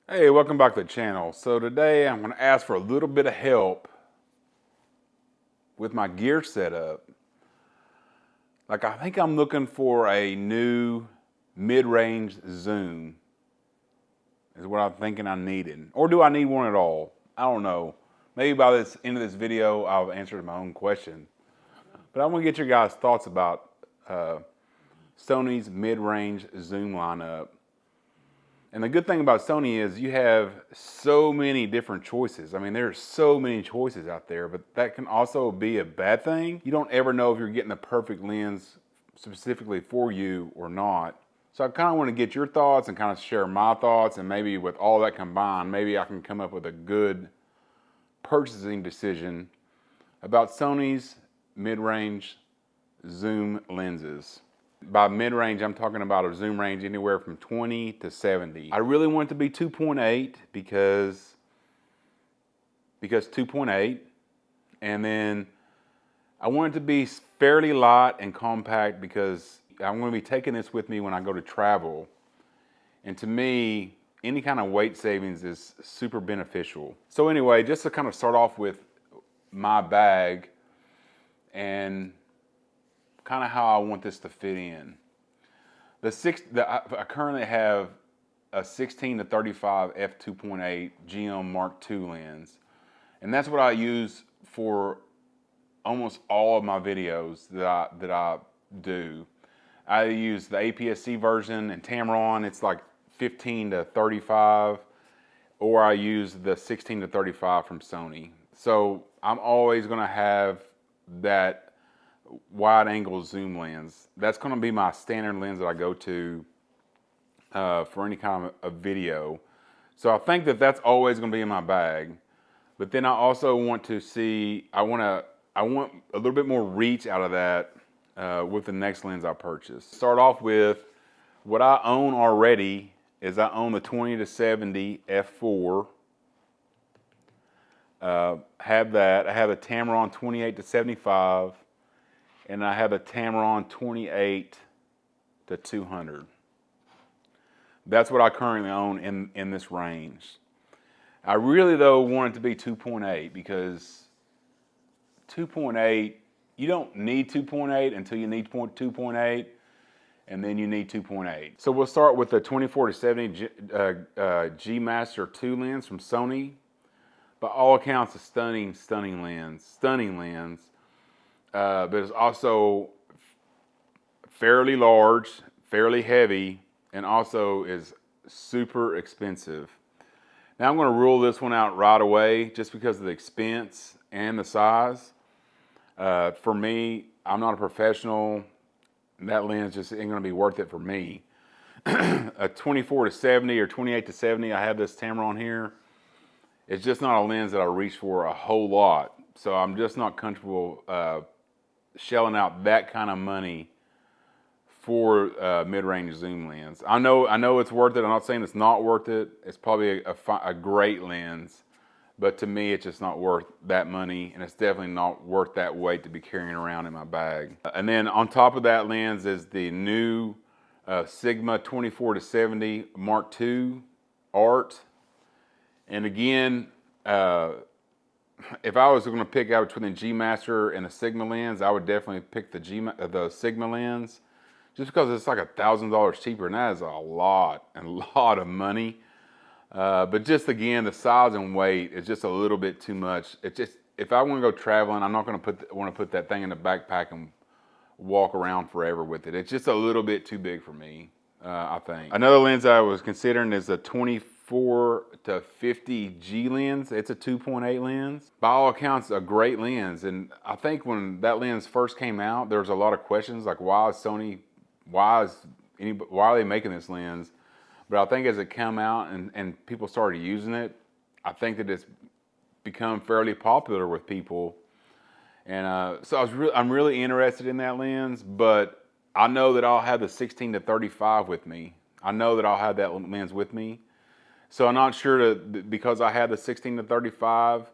Hey, welcome back to the channel. So today I'm going to ask for a little bit of help with my gear setup. I think I'm looking for a new mid-range zoom is what I'm thinking I needed. Or do I need one at all? I don't know. Maybe by the end of this video I'll answer my own question. But I want to get your guys' thoughts about Sony's mid-range zoom lineup. And the good thing about Sony is you have so many different choices. I mean, there's so many choices out there, but that can also be a bad thing. You don't ever know if you're getting the perfect lens specifically for you or not. So I kind of want to get your thoughts and kind of share my thoughts, and maybe with all that combined, maybe I can come up with a good purchasing decision about Sony's mid-range zoom lenses. By mid-range, I'm talking about a zoom range anywhere from 20 to 70. I really want it to be 2.8 because 2.8, and then I want it to be fairly light and compact because I'm going to be taking this with me when I go to travel. And to me, any kind of weight savings is super beneficial. So anyway, just to kind of start off with my bag and kind of how I want this to fit in. I currently have a 16 to 35 f2.8 GM Mark II lens, and that's what I use for almost all of my videos that I do. I use the APS-C version, and Tamron, it's like 15 to 35, or I use the 16 to 35 from Sony. So I'm always going to have that wide angle zoom lens. That's going to be my standard lens that I go to for any kind of video. So I think that that's always going to be in my bag. But then I also want to see, I want a little bit more reach out of that with the next lens I purchase. Start off with what I own already is I own the 20 to 70 f4. Have that. I have a Tamron 28 to 75. And I have a Tamron 28 to 200. That's what I currently own in this range. I really, though, want it to be 2.8 because 2.8, you don't need 2.8 until you need 2.8, and then you need 2.8. So we'll start with the 24 to 70 G Master 2 lens from Sony. By all accounts, a stunning lens. But it's also fairly large, fairly heavy, and also is super expensive. Now I'm going to rule this one out right away just because of the expense and the size. For me, I'm not a professional. That lens just ain't going to be worth it for me. A 24 to 70 or 28 to 70, I have this Tamron here. It's just not a lens that I reach for a whole lot. So I'm just not comfortable shelling out that kind of money for mid-range zoom lens. I know it's worth it. I'm not saying it's not worth it. It's probably a great lens, but to me, it's just not worth that money, and it's definitely not worth that weight to be carrying around in my bag. And then on top of that lens is the new Sigma 24 to 70 Mark II Art. And again, if I was going to pick out between the G Master and the Sigma lens, I would definitely pick the Sigma lens, just because it's like $1,000 cheaper, and that is a lot of money. But just again, the size and weight is just a little bit too much. It's just, if I want to go traveling, I'm not going to want to put that thing in the backpack and walk around forever with it. It's just a little bit too big for me, I think. Another lens I was considering is the 24 to 50 G lens. It's a 2.8 lens. By all accounts, a great lens. And I think when that lens first came out, there was a lot of questions like, why are they making this lens? But I think as it came out and people started using it, I think that it's become fairly popular with people. And so I'm really interested in that lens, but I know that I'll have the 16 to 35 with me. I know that I'll have that lens with me. So I'm not sure because I have the 16 to 35,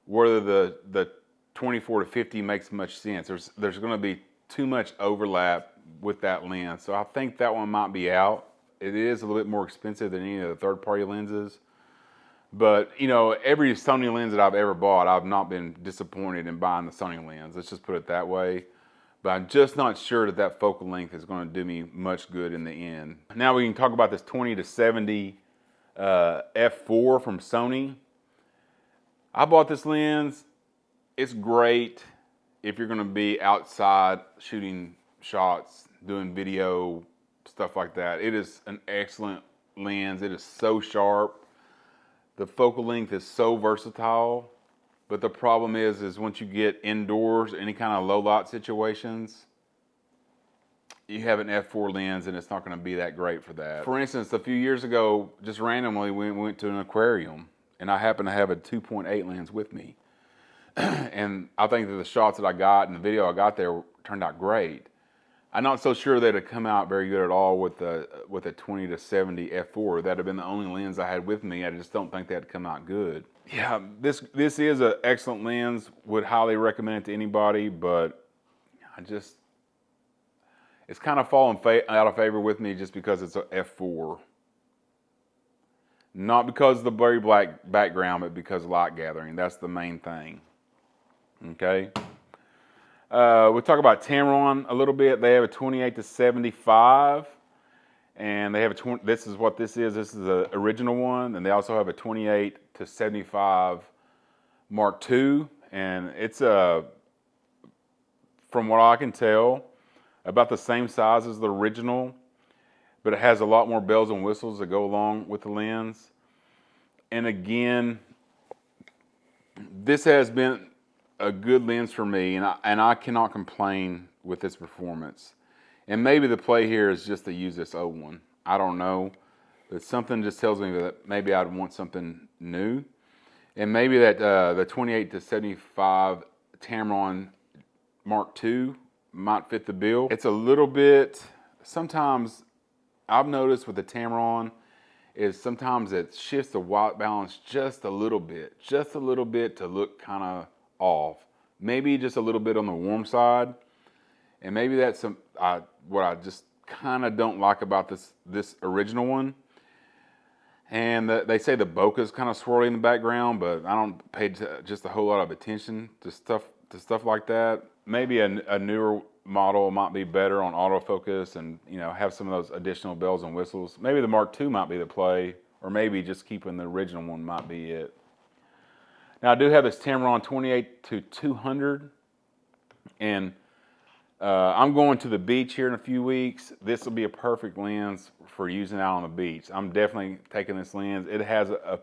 whether the 24 to 50 makes much sense. There's going to be too much overlap with that lens. So I think that one might be out. It is a little bit more expensive than any of the third-party lenses. But, you know, every Sony lens that I've ever bought, I've not been disappointed in buying the Sony lens. Let's just put it that way. But I'm just not sure that that focal length is going to do me much good in the end. Now we can talk about this 20-70 f4 from Sony. I bought this lens. It's great if you're going to be outside shooting shots, doing video, stuff like that. It is an excellent lens. It is so sharp. The focal length is so versatile. But the problem is once you get indoors, any kind of low light situations, you have an f4 lens and it's not going to be that great for that. For instance, a few years ago, just randomly, we went to an aquarium and I happened to have a 2.8 lens with me. And I think that the shots that I got and the video I got there turned out great. I'm not so sure that it'd come out very good at all with a 20-70 f4. That'd have been the only lens I had with me. I just don't think that'd come out good. Yeah, this is an excellent lens. Would highly recommend it to anybody, but it's kind of fallen out of favor with me just because it's a f4. Not because of the blurry black background, but because of light gathering. That's the main thing. Okay. We'll talk about Tamron a little bit. They have a 28-75, and they have this is what this is. This is the original one, and they also have a 28-75 Mark II, and it's from what I can tell, about the same size as the original, but it has a lot more bells and whistles that go along with the lens. And again, this has been a good lens for me, and I cannot complain with its performance. And maybe the play here is just to use this old one. I don't know, but something just tells me that maybe I'd want something new, and maybe that the 28-75 Tamron Mark II might fit the bill. It's a little bit. Sometimes I've noticed with the Tamron is sometimes it shifts the white balance just a little bit to look kind of off, maybe just a little bit on the warm side, and maybe that's what I just kind of don't like about this original one. And they say the bokeh is kind of swirly in the background, but I don't pay just a whole lot of attention to stuff like that. Maybe a newer model might be better on autofocus and, you know, have some of those additional bells and whistles. Maybe the Mark II might be the play, or maybe just keeping the original one might be it. Now I do have this Tamron 28-200, and I'm going to the beach here in a few weeks. This will be a perfect lens for using out on the beach. I'm definitely taking this lens. It has a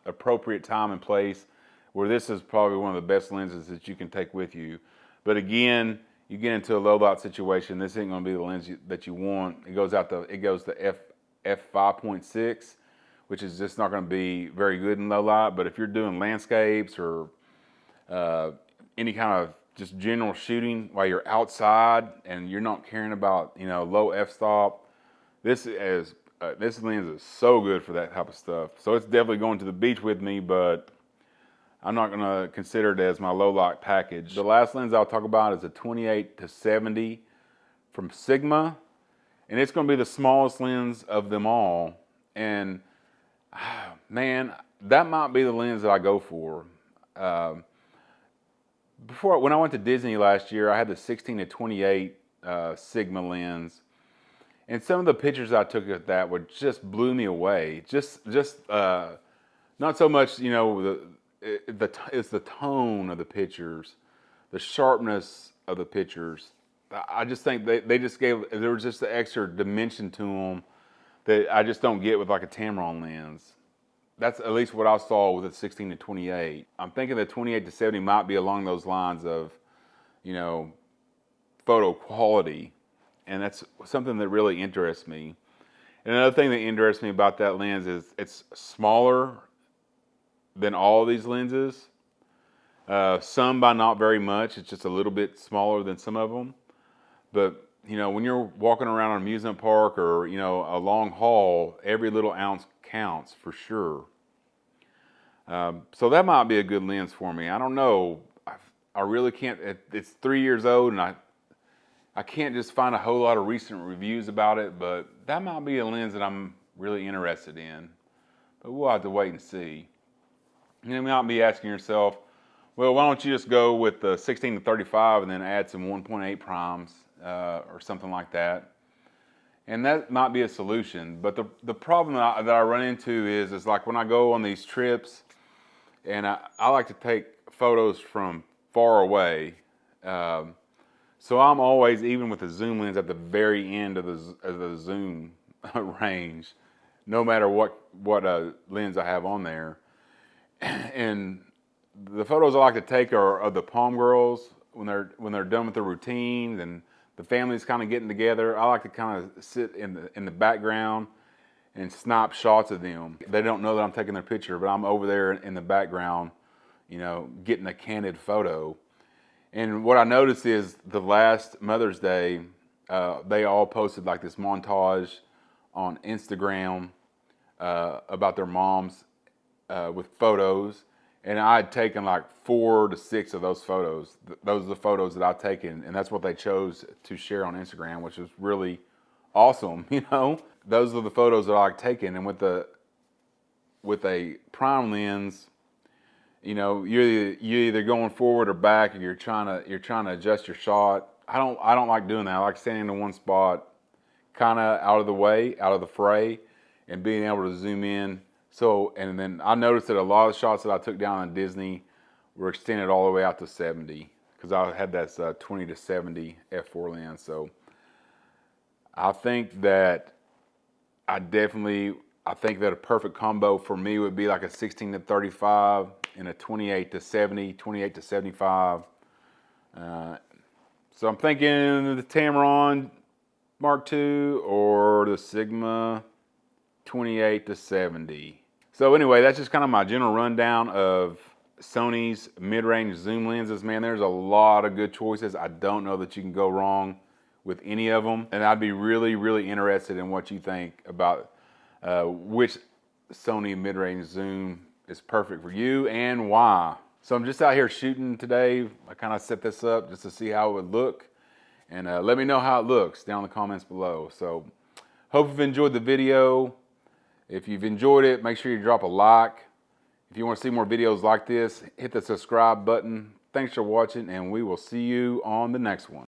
appropriate time and place where this is probably one of the best lenses that you can take with you. But again, you get into a low light situation, this ain't going to be the lens that you want. It goes to f5.6, which is just not going to be very good in low light. But if you're doing landscapes or any kind of just general shooting while you're outside and you're not caring about, you know, low f-stop, this lens is so good for that type of stuff. So it's definitely going to the beach with me, but I'm not going to consider it as my low light package. The last lens I'll talk about is a 28-70 from Sigma, and it's going to be the smallest lens of them all. And man, that might be the lens that I go for. When I went to Disney last year, I had the 16-28 Sigma lens, and some of the pictures I took of that just blew me away. Just not so much, you know, it's the tone of the pictures, the sharpness of the pictures. I just think there was just the extra dimension to them that I just don't get with like a Tamron lens. That's at least what I saw with the 16-28. I'm thinking the 28-70 might be along those lines of, you know, photo quality, and that's something that really interests me. And another thing that interests me about that lens is it's smaller than all these lenses. Some by not very much. It's just a little bit smaller than some of them. But, you know, when you're walking around an amusement park or, you know, a long haul, every little ounce counts for sure. So that might be a good lens for me. I don't know. I really can't. It's 3 years old, and I can't just find a whole lot of recent reviews about it, but that might be a lens that I'm really interested in. but we'll have to wait and see. You might be asking yourself, well, why don't you just go with the 16 to 35 and then add some 1.8 primes or something like that? And that might be a solution. But the problem that I run into is like when I go on these trips, and I like to take photos from far away. So I'm always, even with the zoom lens, at the very end of the zoom range, no matter what lens I have on there. And the photos I like to take are of the Palm girls when they're done with their routine and the family's kind of getting together. I like to kind of sit in the background and snap shots of them. They don't know that I'm taking their picture, but I'm over there in the background, you know, getting a candid photo. And what I noticed is the last Mother's Day, they all posted like this montage on Instagram about their moms with photos. And I had taken like 4 to 6 of those photos. Those are the photos that I've taken, and that's what they chose to share on Instagram, which is really awesome, you know? Those are the photos that I've taken, and with a prime lens, you know, you're either going forward or back, and you're trying to adjust your shot. I don't like doing that. I like standing in one spot, kind of out of the way, out of the fray, and being able to zoom in. So, and then I noticed that a lot of the shots that I took down in Disney were extended all the way out to 70 because I had that 20 to 70 f4 lens. So I think that I think that a perfect combo for me would be like a 16 to 35 and a 28 to 70, 28 to 75. So I'm thinking the Tamron Mark II or the Sigma 28 to 70. So anyway, that's just kind of my general rundown of Sony's mid-range zoom lenses. Man, there's a lot of good choices. I don't know that you can go wrong with any of them. And I'd be really, really interested in what you think about which Sony mid-range zoom is perfect for you and why. So I'm just out here shooting today. I kind of set this up just to see how it would look. And let me know how it looks down in the comments below. So hope you've enjoyed the video. If you've enjoyed it, make sure you drop a like. If you want to see more videos like this, hit the subscribe button. Thanks for watching, and we will see you on the next one.